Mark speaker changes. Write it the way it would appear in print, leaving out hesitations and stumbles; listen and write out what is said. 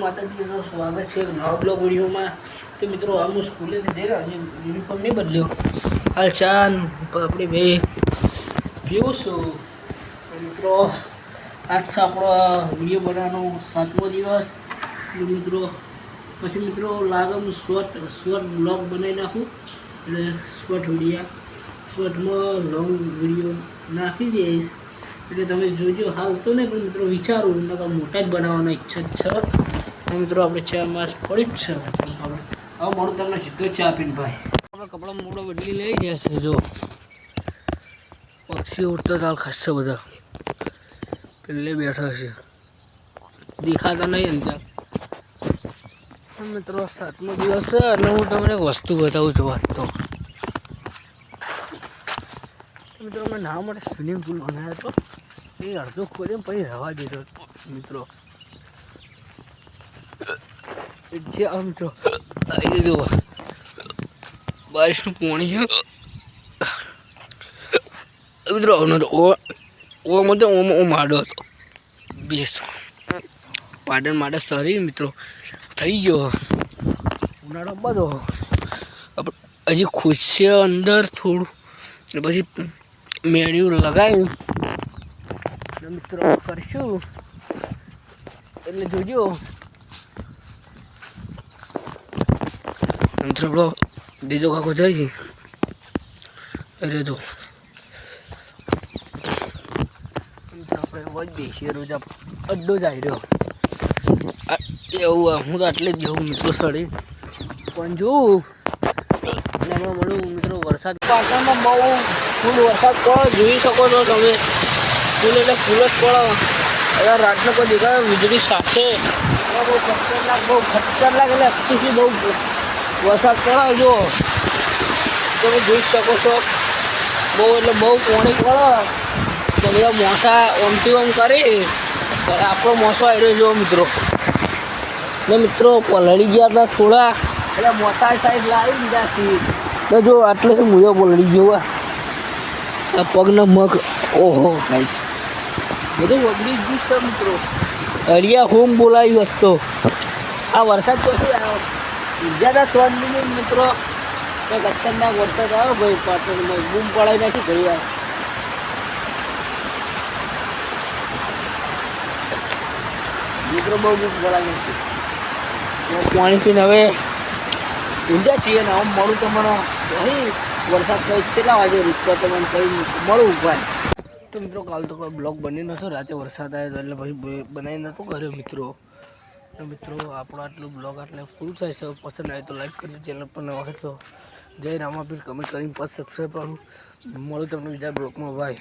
Speaker 1: માતાજી નો સ્વાગત છે નવા બ્લોગ વિડીયોમાં। તો મિત્રો આમ સ્કૂલે જઈ રહ્યો હજી યુનિફોર્મ નહીં બદલ્યો હાલ ચાન આપણી ભાઈ પીવું છું। મિત્રો આજ છે આપણો વિડીયો બનાવવાનો 7મો દિવસ। મિત્રો પછી મિત્રો લાગે હું શોર્ટ બ્લોગ બનાવી નાખું એટલે શોર્ટ શોર્ટમાં લોંગ વિડીયો નાખી દઈશ એટલે તમે જોજો। હાલ તો નહીં પણ મિત્રો વિચારું નકર મોટા જ બનાવવાની ઈચ્છા છે। મિત્રો આપણે ચા માસ પડી જ છે હવે મોડું તમને સીધો ચા આપીને ભાઈ આપણે કપડાં મોડો બદલી લઈ ગયા છે। જો પક્ષી ઉડતા તાલ ખાસા બધા પેલે બેઠા છે દેખાતા નહીં અંદર। મિત્રો 7મો દિવસ છે અને હું તમને એક વસ્તુ બતાવું છું। વાત તો મિત્રો મેં નાવા માટે સ્વિમિંગ પુલ બનાવ્યો હતો એ અડધો ખોદે પછી રહેવા દીધો મિત્રો। જે મિત્રો આવી જુઓ બારિશનું પાણી છે મિત્રો। આવનો તો ઓમાં તો ઓ માડો હતો બેસ પાડન માટે સરી મિત્રો થઈ ગયો ઉનાળો બધો હજી ખુશ છે અંદર થોડું પછી મેળ્યું લગાવ્યું મિત્રો કરશું એટલે જોજો મિત્રો આપણો દીજો કાકો જઈ અરે જો આપણે વજ બેસીએ રોજ અડ્ડો જ આવી રહ્યો એવું હું તો આટલે જ જવું મિત્રો સડી પણ જોઉં અને હમણાં મળું મિત્રો વરસાદ પાટણમાં બહુ ફૂલ વરસાદ પડો જોઈ શકો છો તમે ફૂલ એટલે ફૂલ જ પડો એટલે રાતનો કોઈ દેખાય વીજળી સાથે બહુ ખતરનાક એટલે અતિશય બહુ વરસાદ પડે જો તમે જોઈ શકો છો બહુ એટલે બહુ પાણી પડે તો બધા મોસા ઓમથી ઓમ કરી આપણો મોસો આવી રહ્યો જો મિત્રો ને મિત્રો પલળી ગયા હતા થોડા એટલે મોટા સાઈડ લાવી દીધા ને જો આટલે તો મુયો પલળી ગયો આ પગના મગ ઓહો ગાઈસ બધું વગડી ગયું છે મિત્રો। અડિયા હોમ બોલાવ્યું હતો આ વરસાદ પછી આવ્યો બીજા સોનની મિત્રો કંઈક ખતરનાક વરસાદ આવ્યો ભાઈ પાટણમાં બૂમ પડાવી નાખી ઘડી વાર મિત્રો બહુ બૂમ પડાવી નાખી પાણી પીને હવે ઊંઝા છીએ ને આમ મળું તમારો અહીં વરસાદ કઈ કેટલા વાગે રૂપતા તમને કઈ મળું ભાઈ। તો મિત્રો કાલ તો કોઈ બ્લોગ બની નહોતો રાતે વરસાદ આવ્યો એટલે પછી બનાવી નહોતો કર્યો મિત્રો। તો મિત્રો આપણો આટલું બ્લોગ આટલે પૂરું થાય છે પસંદ આવે તો લાઈક કરજો ચેનલ પર નવા હોય તો જય રામાપીર કમેન્ટ કરીને પાછું સબસ્ક્રાઈબ કરવાનું મળું તમને બીજા બ્લોગમાં ભાઈ।